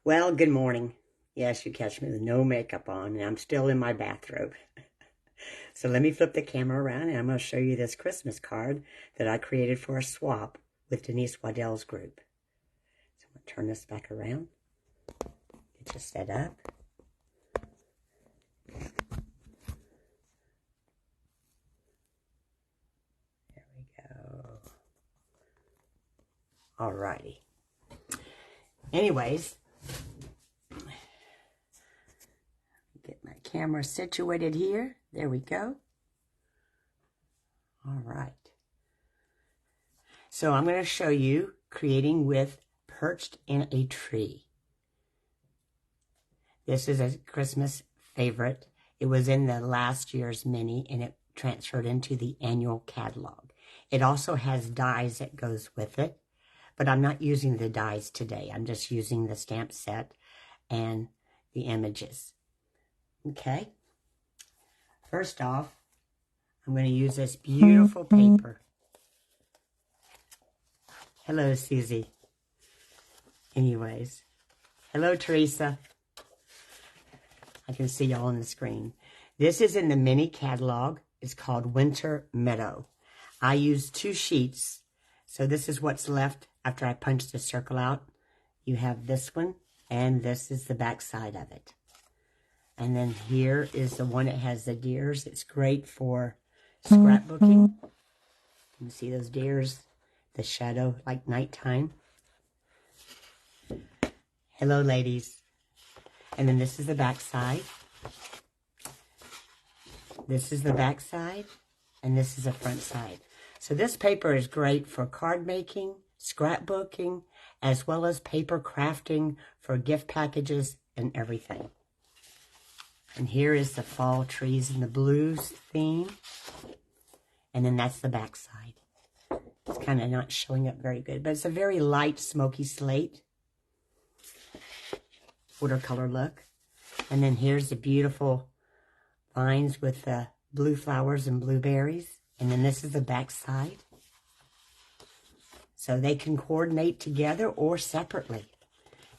Well, good morning. Yes, you catch me with no makeup on, and I'm still in my bathrobe. So let me flip the camera around, and I'm going to show you this Christmas card that I created for a swap with Denise Waddell's group. So I'm going to turn this back around, get you set up. There we go. Alrighty. Anyways, get my camera situated here. There we go. All right. So I'm going to show you creating with Perched in a Tree. This is a Christmas favorite. It was in the last year's mini and it transferred into the annual catalog. It also has dies that goes with it, but I'm not using the dies today. I'm just using the stamp set and the images. Okay. First off, I'm going to use this beautiful paper. Hello, Susie. Anyways, hello, Teresa. I can see y'all on the screen. This is in the mini catalog. It's called Winter Meadow. I used 2 sheets. So this is what's left after I punch the circle out. You have this one, and this is the back side of it. And then here is the one that has the deers. It's great for scrapbooking. You can see those deers, the shadow, like nighttime. Hello, ladies. And then this is the back side. This is the back side, and this is the front side. So this paper is great for card making, scrapbooking, as well as paper crafting for gift packages and everything. And here is the fall trees and the blues theme. And then that's the back side. It's kind of not showing up very good, but it's a very light smoky slate watercolor look. And then here's the beautiful vines with the blue flowers and blueberries. And then this is the back side. So they can coordinate together or separately.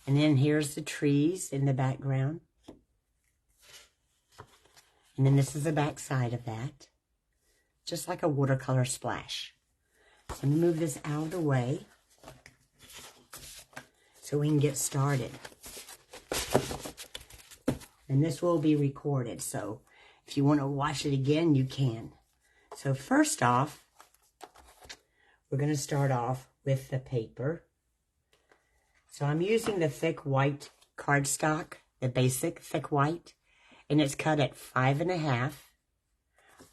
And then here's the trees in the background. And then this is the back side of that. Just like a watercolor splash. So let me move this out of the way so we can get started. And this will be recorded, so if you want to watch it again, you can. So first off, we're going to start off with the paper. So I'm using the thick white cardstock, the basic thick white, and it's cut at 5.5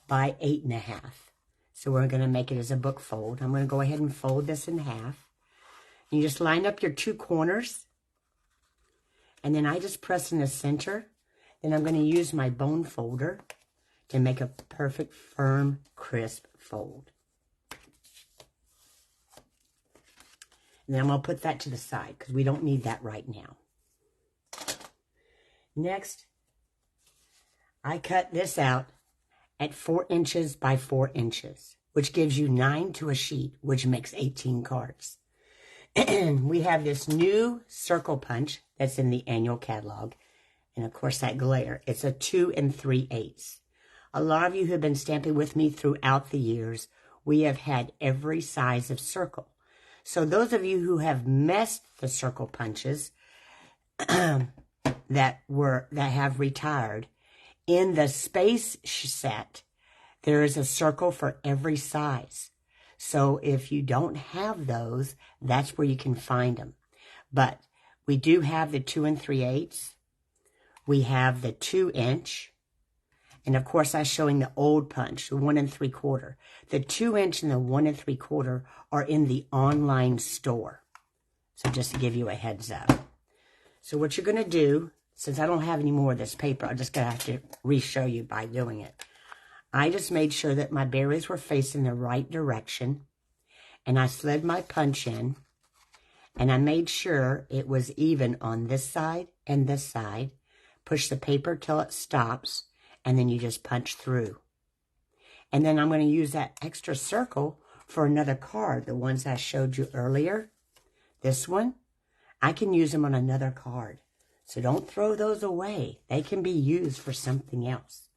by 8.5. So we're going to make it as a book fold. I'm going to go ahead and fold this in half. You just line up your 2 corners, and then I just press in the center. Then I'm going to use my bone folder to make a perfect, firm, crisp fold. And then I'm going to put that to the side because we don't need that right now. Next, I cut this out at 4 inches by 4 inches, which gives you 9 to a sheet, which makes 18 cards. We have this new circle punch that's in the annual catalog. And of course that glare, it's a 2 3/8. A lot of you who have been stamping with me throughout the years, we have had every size of circle. So those of you who have messed the circle punches that have retired, in the space set, there is a circle for every size. So if you don't have those, that's where you can find them. But we do have the 2 3/8. We have the 2 inch. And of course, I'm showing the old punch, the 1 3/4. The 2 inch and the 1 3/4 are in the online store. So just to give you a heads up. So what you're going to do, since I don't have any more of this paper, I'm just going to have to re-show you by doing it. I just made sure that my berries were facing the right direction. And I slid my punch in. And I made sure it was even on this side and this side. Push the paper till it stops, and then you just punch through. And then I'm going to use that extra circle for another card, the ones I showed you earlier. This one, I can use them on another card. So don't throw those away. They can be used for something else.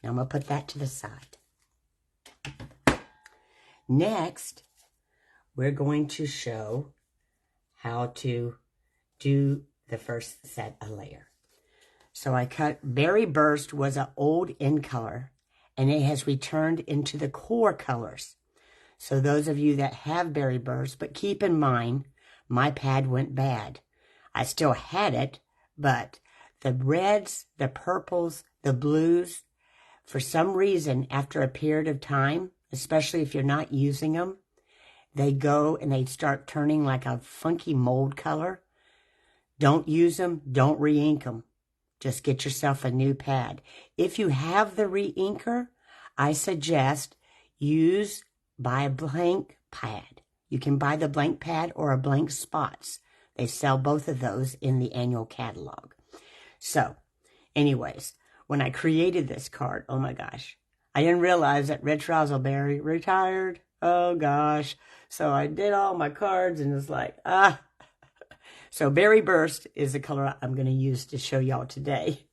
Now I'm going to put that to the side. Next, we're going to show how to do the first set of layer. So I cut Berry Burst was an old in color, and it has returned into the core colors. So those of you that have Berry Burst, but keep in mind, my pad went bad. I still had it, but the reds, the purples, the blues, for some reason, after a period of time, especially if you're not using them, they go and they start turning like a funky mold color. Don't use them. Don't re-ink them. Just get yourself a new pad. If you have the re-inker, I suggest buy a blank pad. You can buy the blank pad or a blank spots. They sell both of those in the annual catalog. So, anyways, when I created this card, oh my gosh, I didn't realize that Rich Razzleberry retired. Oh gosh. So I did all my cards and it's like, So Berry Burst is the color I'm going to use to show y'all today.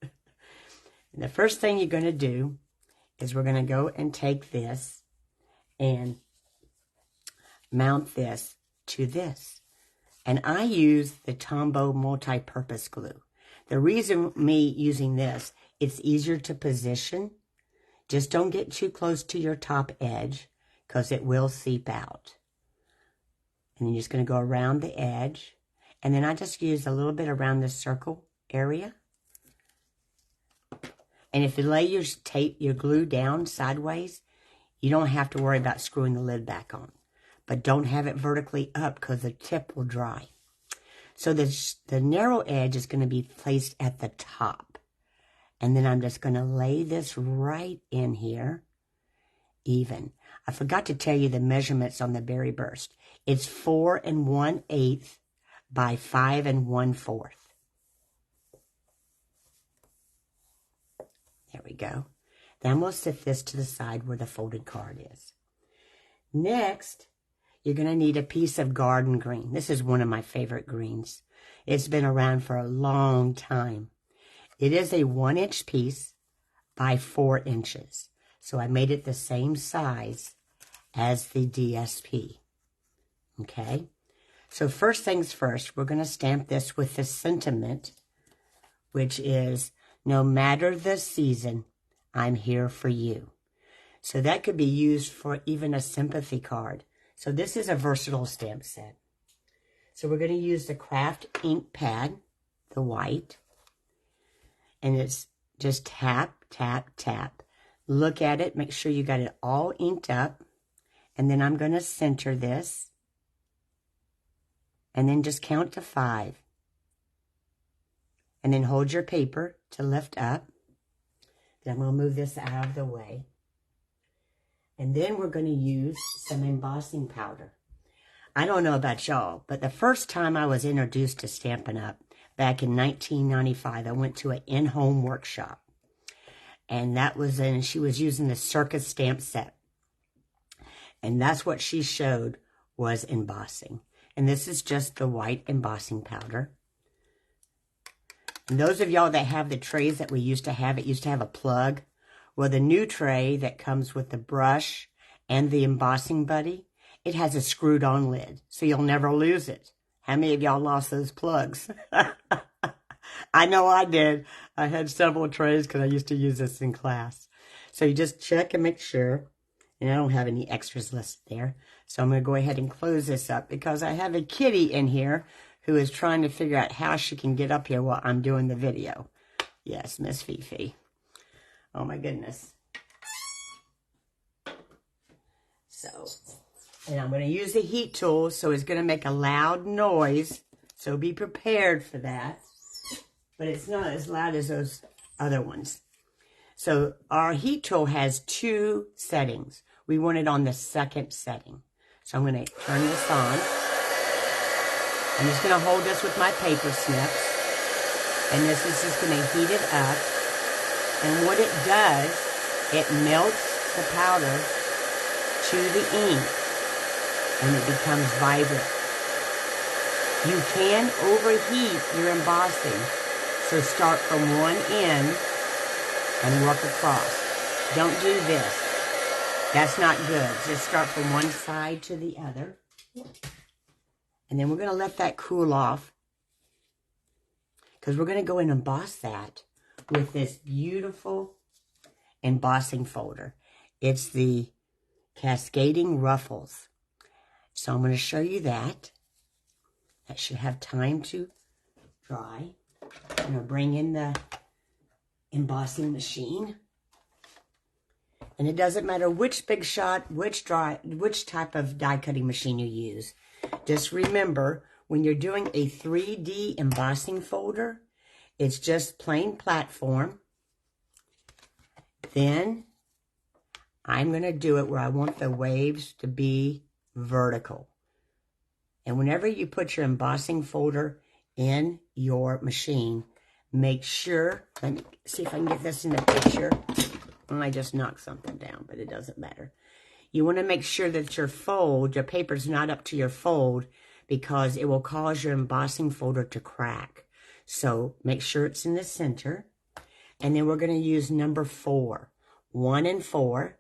And the first thing you're going to do is we're going to go and take this and mount this to this. And I use the Tombow multi-purpose glue. The reason me using this, it's easier to position. Just don't get too close to your top edge because it will seep out. And you're just going to go around the edge. And then I just use a little bit around the circle area. And if you lay your glue down sideways, you don't have to worry about screwing the lid back on. But don't have it vertically up because the tip will dry. So the narrow edge is going to be placed at the top. And then I'm just going to lay this right in here, even. I forgot to tell you the measurements on the Berry Burst. It's 4 1/8 by 5 1/4. There we go. Then we'll set this to the side where the folded card is. Next, you're going to need a piece of garden green. This is one of my favorite greens. It's been around for a long time. It is a 1-inch piece by 4 inches. So I made it the same size as the DSP. Okay? So first things first, we're going to stamp this with the sentiment, which is, no matter the season, I'm here for you. So that could be used for even a sympathy card. So this is a versatile stamp set. So we're going to use the craft ink pad, the white. And it's just tap, tap, tap. Look at it. Make sure you got it all inked up. And then I'm going to center this. And then just count to 5. And then hold your paper to lift up. Then I'm going to move this out of the way. And then we're going to use some embossing powder. I don't know about y'all, but the first time I was introduced to Stampin' Up! Back in 1995, I went to an in-home workshop. And that was she was using the Circus stamp set. And that's what she showed was embossing. And this is just the white embossing powder. And those of y'all that have the trays that we used to have, it used to have a plug. Well, the new tray that comes with the brush and the embossing buddy, it has a screwed-on lid, so you'll never lose it. How many of y'all lost those plugs? I know I did. I had several trays because I used to use this in class. So you just check and make sure. And I don't have any extras listed there. So I'm going to go ahead and close this up because I have a kitty in here who is trying to figure out how she can get up here while I'm doing the video. Yes, Miss Fifi. Oh my goodness. So, and I'm going to use the heat tool, so it's going to make a loud noise. So be prepared for that. But it's not as loud as those other ones. So our heat tool has 2 settings. We want it on the 2nd setting. So I'm going to turn this on. I'm just going to hold this with my paper snips. And this is just going to heat it up. And what it does, it melts the powder to the ink. And it becomes vibrant. You can overheat your embossing, so start from one end and work across. Don't do this. That's not good. Just start from one side to the other. And then we're going to let that cool off, because we're going to go and emboss that with this beautiful embossing folder. It's the Cascading Ruffles. So I'm going to show you that. That should have time to dry. I'm going to bring in the embossing machine. And it doesn't matter which Big Shot, which type of die cutting machine you use. Just remember, when you're doing a 3D embossing folder, it's just plain platform. Then I'm going to do it where I want the waves to be vertical. And whenever you put your embossing folder in your machine, make sure, let me see if I can get this in the picture. I just knocked something down, but it doesn't matter. You want to make sure that your paper's not up to your fold, because it will cause your embossing folder to crack. So make sure it's in the center. And then we're going to use number 4, 1 and 4,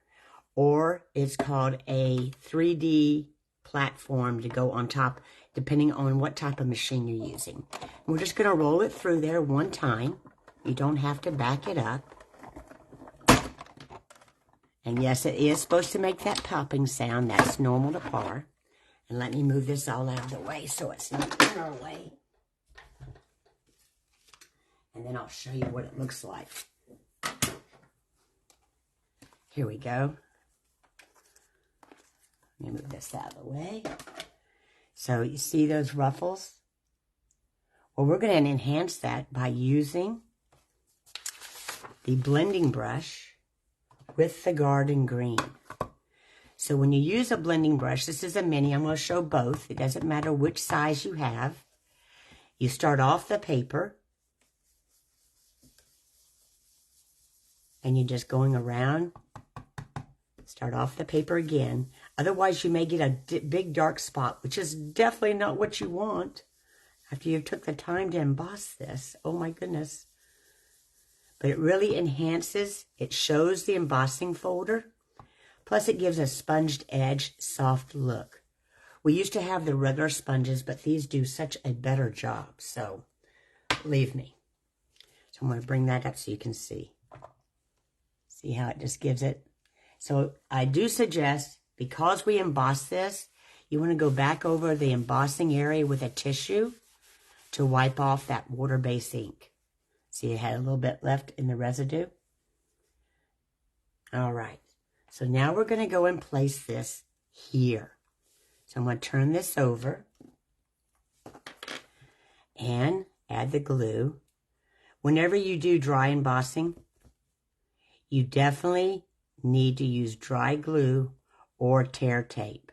or it's called a 3D platform to go on top, depending on what type of machine you're using. And we're just going to roll it through there one time. You don't have to back it up. And yes, it is supposed to make that popping sound. That's normal to par. And let me move this all out of the way so it's not in our way. And then I'll show you what it looks like. Here we go. Let me move this out of the way. So you see those ruffles? Well, we're going to enhance that by using the blending brush with the garden green. So when you use a blending brush, this is a mini, I'm going to show both. It doesn't matter which size you have. You start off the paper, and you're just going around. Start off the paper again. Otherwise, you may get a big dark spot, which is definitely not what you want after you took the time to emboss this. Oh my goodness. But it really enhances, it shows the embossing folder. Plus it gives a sponged edge, soft look. We used to have the regular sponges, but these do such a better job. So, believe me. So I'm going to bring that up so you can see. See how it just gives it. So I do suggest, because we emboss this, you want to go back over the embossing area with a tissue to wipe off that water-based ink. See, it had a little bit left in the residue. All right. So now we're going to go and place this here. So I'm going to turn this over and add the glue. Whenever you do dry embossing, you definitely need to use dry glue or tear tape.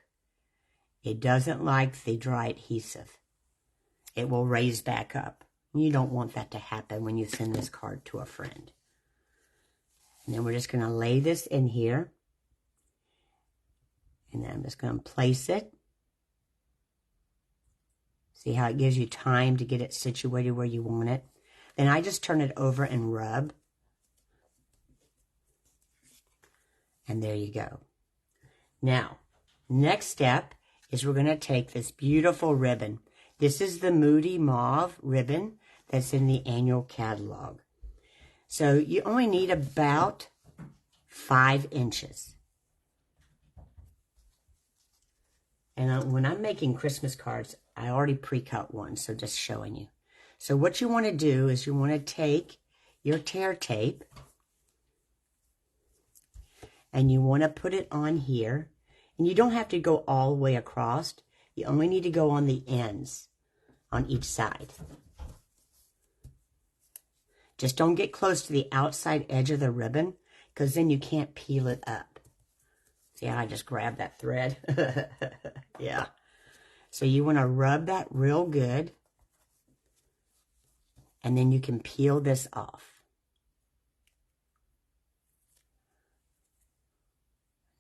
It doesn't like the dry adhesive. It will raise back up. You don't want that to happen when you send this card to a friend. And then we're just going to lay this in here. And then I'm just going to place it. See how it gives you time to get it situated where you want it. Then I just turn it over and rub. And there you go. Now, next step is we're going to take this beautiful ribbon. This is the Moody Mauve ribbon that's in the annual catalog. So you only need about 5 inches. And when I'm making Christmas cards, I already pre-cut one, so just showing you. So what you want to do is you want to take your tear tape and you want to put it on here. And you don't have to go all the way across. You only need to go on the ends on each side. Just don't get close to the outside edge of the ribbon, because then you can't peel it up. See how I just grabbed that thread? Yeah. So you want to rub that real good. And then you can peel this off.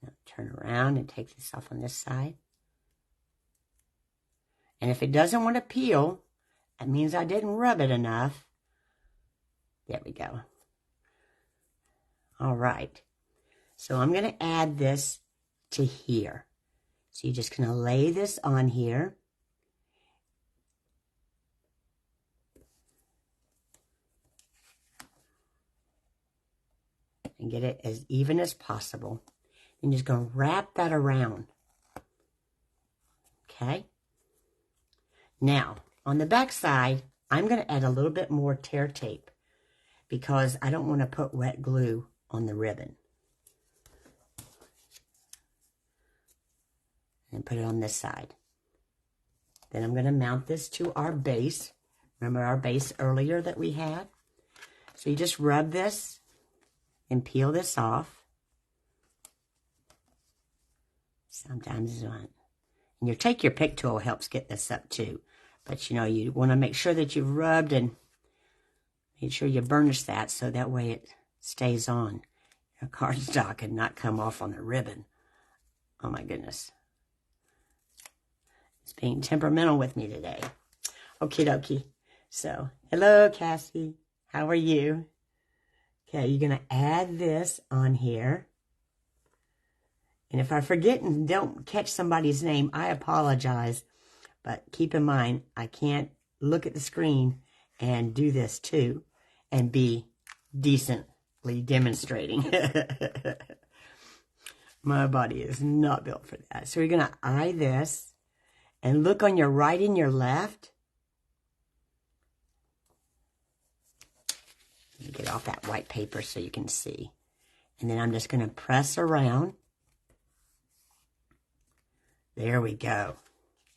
Now turn around and take this off on this side. And if it doesn't want to peel, that means I didn't rub it enough. There we go. All right. So I'm going to add this to here. So you're just going to lay this on here. And get it as even as possible. And you're just going to wrap that around. Okay? Now, on the back side, I'm going to add a little bit more tear tape because I don't want to put wet glue on the ribbon. And put it on this side. Then I'm going to mount this to our base. Remember our base earlier that we had? So you just rub this and peel this off. Sometimes you want. And you take your pick tool helps get this up too. But you know, you want to make sure that you've rubbed and make sure you burnish that so that way it stays on. Your cardstock and not come off on the ribbon. Oh my goodness. It's being temperamental with me today. Okie dokie. So, hello Cassie. How are you? Okay, you're going to add this on here. And if I forget and don't catch somebody's name, I apologize. But keep in mind, I can't look at the screen and do this too and be decently demonstrating. My body is not built for that. So we're going to eye this and look on your right and your left. Let me get off that white paper so you can see. And then I'm just going to press around. There we go.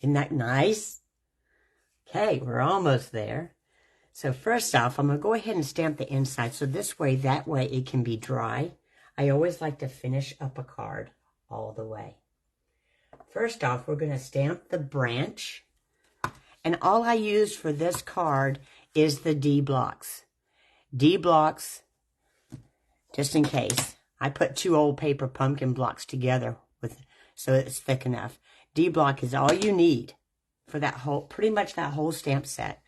Isn't that nice? Okay, we're almost there. So first off, I'm going to go ahead and stamp the inside. So this way, that way it can be dry. I always like to finish up a card all the way. First off, we're going to stamp the branch. And all I use for this card is the D blocks. D blocks, just in case. I put 2 old paper pumpkin blocks together so it's thick enough. D block is all you need for that whole, pretty much that whole stamp set.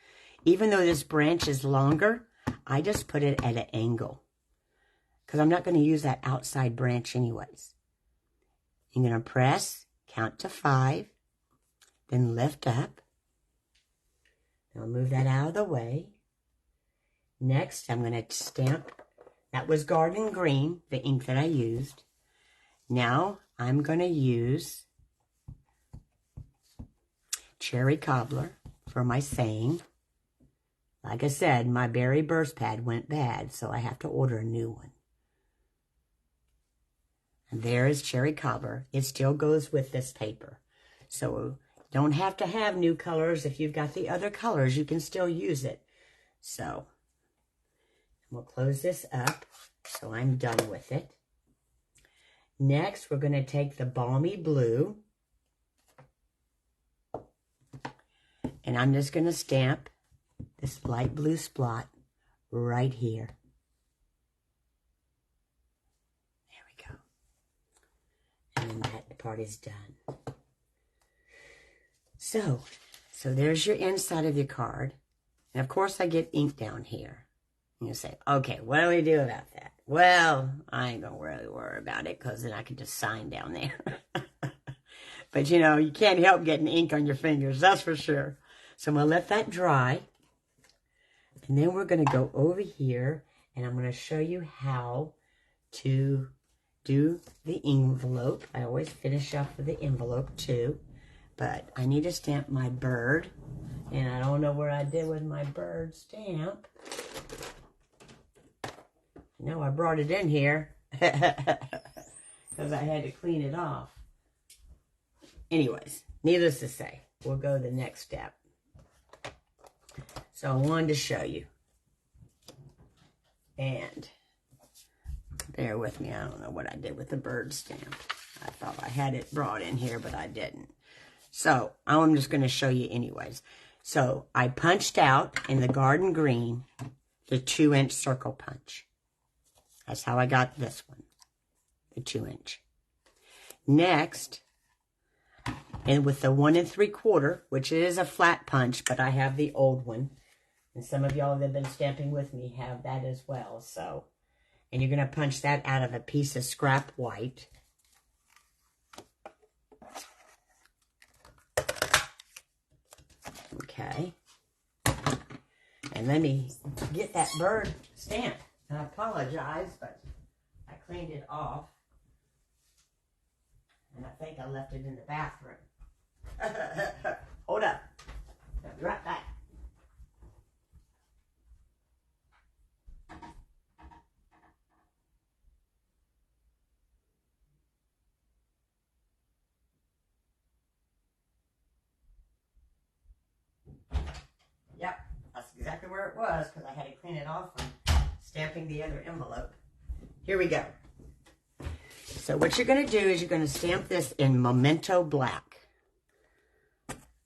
Even though this branch is longer, I just put it at an angle because I'm not going to use that outside branch anyways. You're going to press, count to 5, then lift up. I'll move that out of the way. Next, I'm going to stamp. That was Garden Green, the ink that I used. Now, I'm going to use Cherry Cobbler for my saying. Like I said, my berry burst pad went bad, so I have to order a new one. And there is Cherry Cobbler. It still goes with this paper. So you don't have to have new colors. If you've got the other colors, you can still use it. So we'll close this up. So I'm done with it. Next, we're going to take the Balmy Blue. And I'm just going to stamp this light blue spot right here. There we go. And that part is done. So there's your inside of your card. And of course I get ink down here. And you say, okay, what do we do about that? Well, I ain't going to really worry about it because then I can just sign down there. But, you know, you can't help getting ink on your fingers, that's for sure. So I'm going to let that dry. And then we're going to go over here and I'm going to show you how to do the envelope. I always finish up with the envelope too. But I need to stamp my bird. And I don't know what I did with my bird stamp. No, I brought it in here because I had to clean it off. Anyways, needless to say, we'll go to the next step. So I wanted to show you. And bear with me, I don't know what I did with the bird stamp. I thought I had it brought in here, but I didn't. So I'm just going to show you anyways. So I punched out in the Garden Green the 2-inch circle punch. That's how I got this one, the 2-inch. Next, And with the 1 3/4, which is a flat punch, but I have the old one. And some of y'all that have been stamping with me have that as well. So, and you're going to punch that out of a piece of scrap white. Okay. And let me get that bird stamped. And I apologize, but I cleaned it off. And I think I left it in the bathroom. Hold up. I'll be right back. Yep, that's exactly where it was because I had to clean it off from stamping the other envelope. Here we go. So what you're going to do is you're going to stamp this in Memento Black.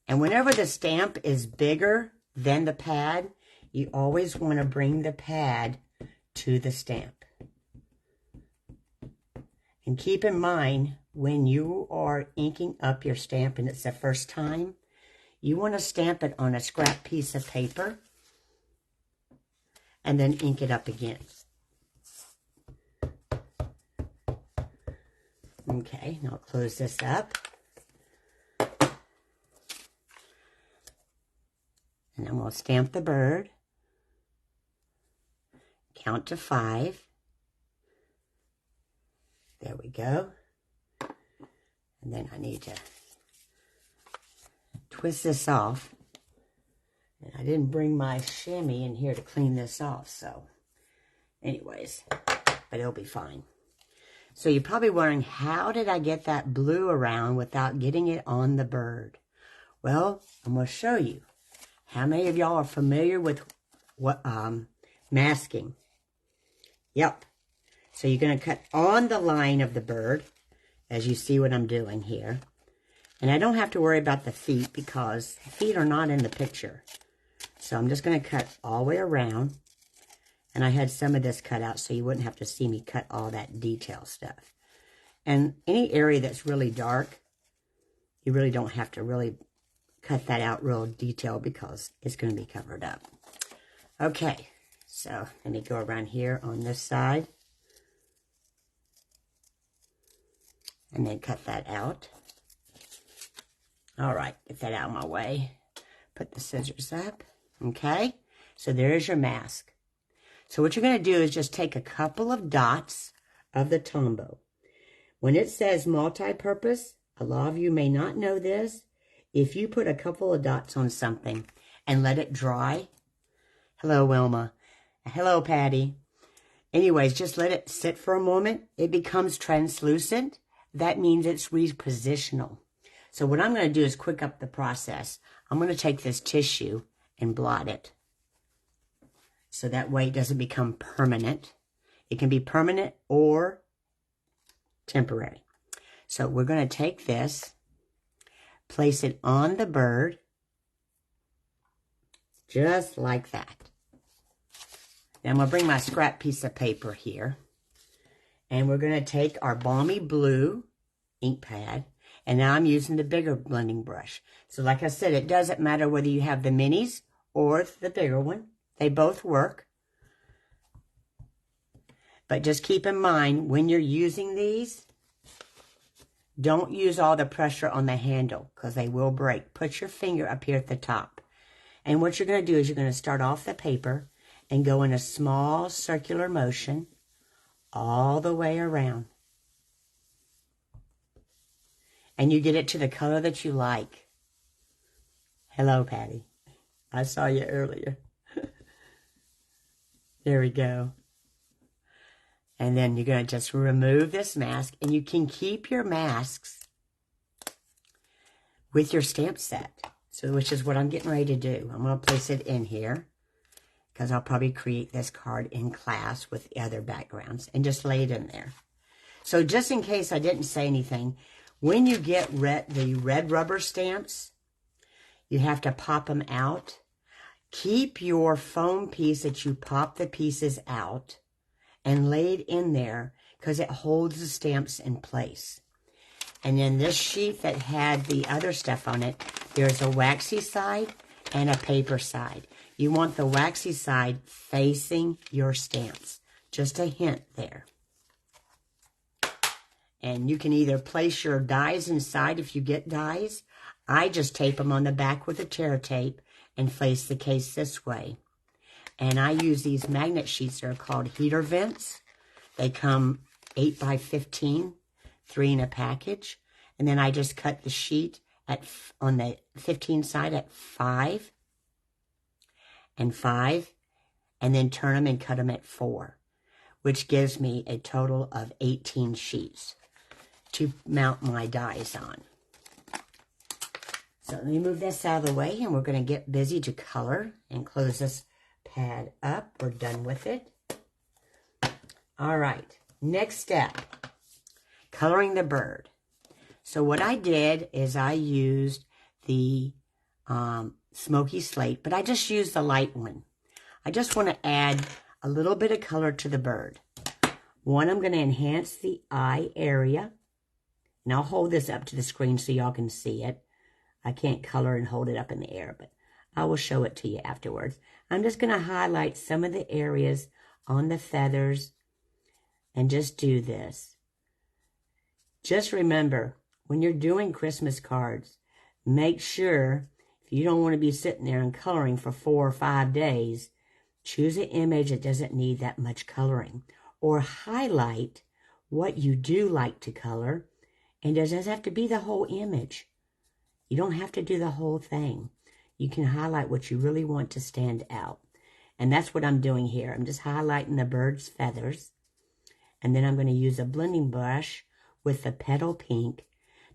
And whenever the stamp is bigger than the pad, you always want to bring the pad to the stamp. And keep in mind, when you are inking up your stamp and it's the first time, you want to stamp it on a scrap piece of paper and then ink it up again. Okay, now I'll close this up. And then we'll stamp the bird. Count to 5. There we go. And then I need to twist this off. And I didn't bring my chamois in here to clean this off, so anyways, but it'll be fine. So you're probably wondering, how did I get that blue around without getting it on the bird? Well, I'm going to show you. How many of y'all are familiar with what masking? Yep. So you're going to cut on the line of the bird, as you see what I'm doing here. And I don't have to worry about the feet because feet are not in the picture. So I'm just going to cut all the way around. And I had some of this cut out so you wouldn't have to see me cut all that detail stuff. And any area that's really dark, you really don't have to really cut that out real detailed because it's going to be covered up. Okay, so let me go around here on this side. And then cut that out. All right, get that out of my way. Put the scissors up. Okay, so there's your mask. So what you're going to do is just take a couple of dots of the Tombow. When it says multi-purpose, a lot of you may not know this. If you put a couple of dots on something and let it dry, hello Wilma, hello Patty. Anyways, just let it sit for a moment. It becomes translucent. That means it's repositional. So what I'm going to do is quick up the process. I'm going to take this tissue and blot it. So that way it doesn't become permanent. It can be permanent or temporary. So we're going to take this, place it on the bird, just like that. Now I'm going to bring my scrap piece of paper here. And we're going to take our balmy blue ink pad. And now I'm using the bigger blending brush. So like I said, it doesn't matter whether you have the minis or the bigger one. They both work. But just keep in mind, when you're using these, don't use all the pressure on the handle because they will break. Put your finger up here at the top. And what you're going to do is you're going to start off the paper and go in a small circular motion all the way around. And you get it to the color that you like. Hello, Patty. I saw you earlier. There we go. And then you're going to just remove this mask. And you can keep your masks with your stamp set. So, which is what I'm getting ready to do. I'm going to place it in here. Because I'll probably create this card in class with the other backgrounds. And just lay it in there. So just in case I didn't say anything. When you get the red rubber stamps, you have to pop them out. Keep your foam piece that you pop the pieces out and lay it in there because it holds the stamps in place. And then this sheet that had the other stuff on it, there's a waxy side and a paper side. You want the waxy side facing your stamps. Just a hint there. And you can either place your dies inside if you get dies. I just tape them on the back with a tear tape and face the case this way. And I use these magnet sheets that are called heater vents. They come 8 by 15, 3 in a package. And then I just cut the sheet on the 15 side at 5 and 5, and then turn them and cut them at 4, which gives me a total of 18 sheets to mount my dies on. So let me move this out of the way, and we're going to get busy to color and close this pad up. We're done with it. All right, next step, coloring the bird. So what I did is I used the smoky slate, but I just used the light one. I just want to add a little bit of color to the bird. One, I'm going to enhance the eye area. And I'll hold this up to the screen so y'all can see it. I can't color and hold it up in the air, but I will show it to you afterwards. I'm just going to highlight some of the areas on the feathers and just do this. Just remember, when you're doing Christmas cards, make sure, if you don't want to be sitting there and coloring for 4 or 5 days, choose an image that doesn't need that much coloring. Or highlight what you do like to color, and it doesn't have to be the whole image. You don't have to do the whole thing. You can highlight what you really want to stand out. And that's what I'm doing here. I'm just highlighting the bird's feathers. And then I'm going to use a blending brush with the petal pink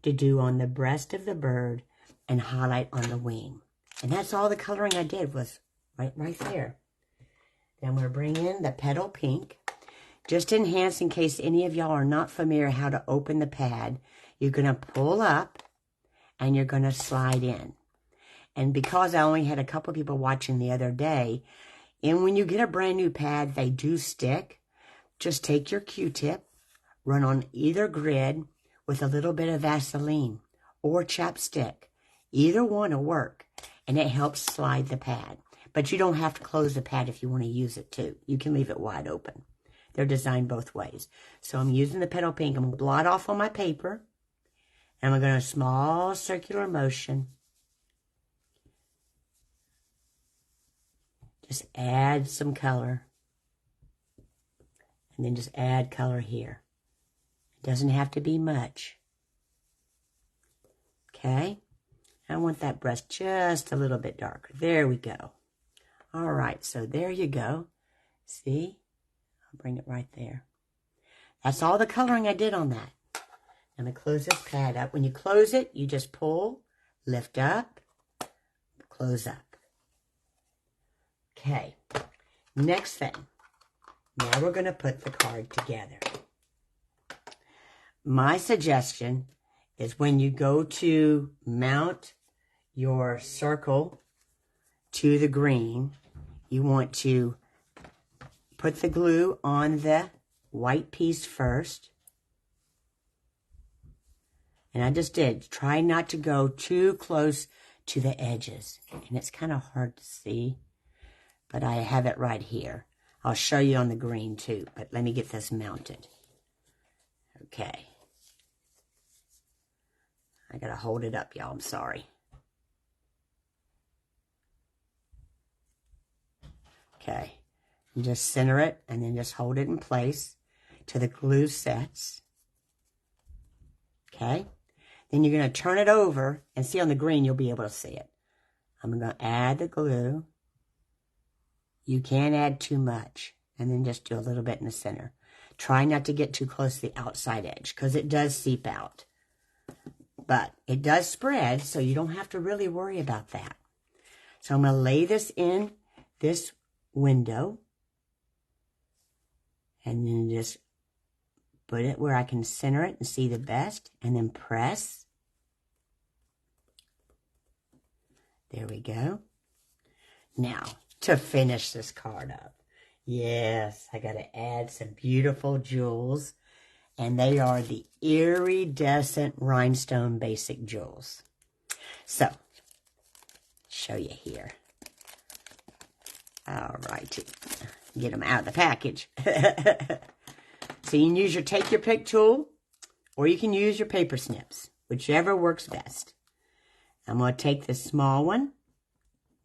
to do on the breast of the bird and highlight on the wing. And that's all the coloring I did was right there. Then I'm going to bring in the petal pink. Just to enhance, in case any of y'all are not familiar how to open the pad, you're going to pull up and you're going to slide in. And because I only had a couple people watching the other day, and when you get a brand new pad, they do stick. Just take your Q-tip, run on either grid with a little bit of Vaseline or chapstick. Either one will work, and it helps slide the pad. But you don't have to close the pad if you want to use it too. You can leave it wide open. They're designed both ways. So I'm using the petal pink. I'm going to blot off on my paper. And I'm going to small circular motion. Just add some color. And then just add color here. It doesn't have to be much. Okay? I want that brush just a little bit darker. There we go. All right, so there you go. See? I'll bring it right there. That's all the coloring I did on that. I'm going to close this pad up. When you close it, you just pull, lift up, close up. Okay, next thing. Now we're going to put the card together. My suggestion is when you go to mount your circle to the green, you want to put the glue on the white piece first. And I just did. Try not to go too close to the edges. And it's kind of hard to see, but I have it right here. I'll show you on the green too, but let me get this mounted. Okay. I gotta hold it up, y'all. I'm sorry. Okay. You just center it and then just hold it in place till the glue sets. Okay. Then you're going to turn it over and see on the green, you'll be able to see it. I'm going to add the glue. You can't add too much. And then just do a little bit in the center. Try not to get too close to the outside edge because it does seep out. But it does spread, so you don't have to really worry about that. So I'm going to lay this in this window. And then just put it where I can center it and see the best. And then press. There we go. Now, to finish this card up. Yes, I got to add some beautiful jewels. And they are the iridescent rhinestone basic jewels. So, show you here. All righty. Get them out of the package. So you can use your take your pick tool, or you can use your paper snips, whichever works best. I'm going to take this small one.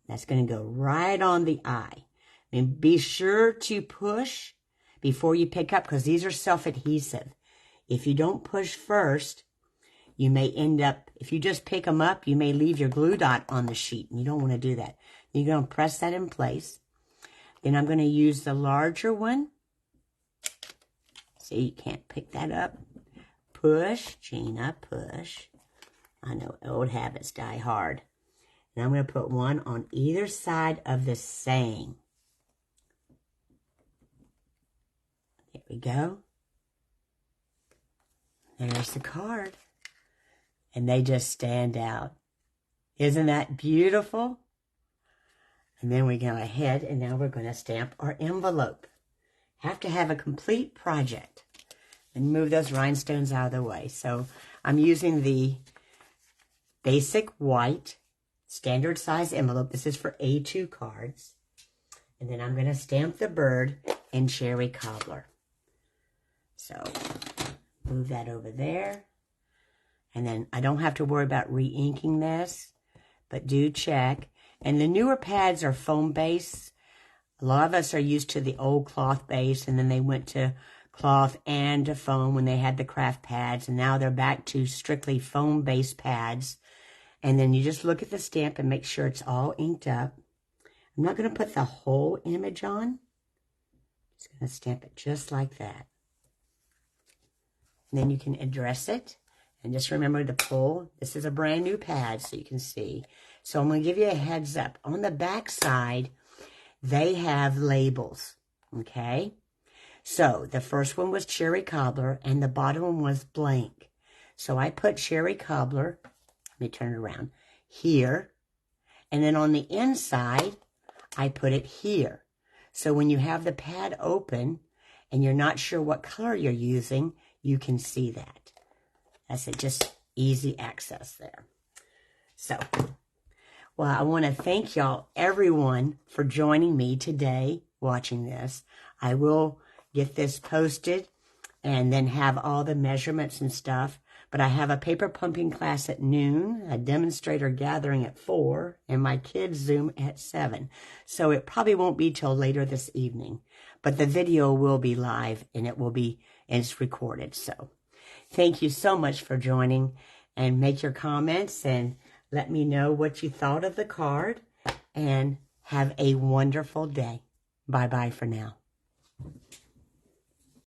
That's going to go right on the eye. And be sure to push before you pick up, because these are self-adhesive. If you don't push first, you may end up, if you just pick them up, you may leave your glue dot on the sheet. And you don't want to do that. You're going to press that in place. Then I'm going to use the larger one. See, you can't pick that up. Push, Gina, push. I know old habits die hard. And I'm going to put one on either side of the saying. There we go. There's the card. And they just stand out. Isn't that beautiful? And then we go ahead and now we're going to stamp our envelope. Have to have a complete project. And move those rhinestones out of the way. So I'm using the basic white standard size envelope. This is for A2 cards. And then I'm going to stamp the bird in cherry cobbler. So move that over there. And then I don't have to worry about re-inking this, but do check. And the newer pads are foam base. A lot of us are used to the old cloth base, and then they went to cloth and to foam when they had the craft pads, and now they're back to strictly foam based pads. And then you just look at the stamp and make sure it's all inked up. I'm not going to put the whole image on. I'm just going to stamp it just like that. And then you can address it. And just remember to pull. This is a brand new pad, so you can see. So I'm going to give you a heads up. On the back side, they have labels, okay? So the first one was cherry cobbler, and the bottom one was blank. So I put cherry cobbler, let me turn it around, here. And then on the inside, I put it here. So when you have the pad open and you're not sure what color you're using, you can see that. That's it, just easy access there. So, well, I want to thank y'all, everyone, for joining me today watching this. I will get this posted and then have all the measurements and stuff. But I have a paper pumping class at noon, a demonstrator gathering at 4, and my kids Zoom at 7. So it probably won't be till later this evening. But the video will be live, and it's recorded. So thank you so much for joining, and make your comments and let me know what you thought of the card, and have a wonderful day. Bye-bye for now.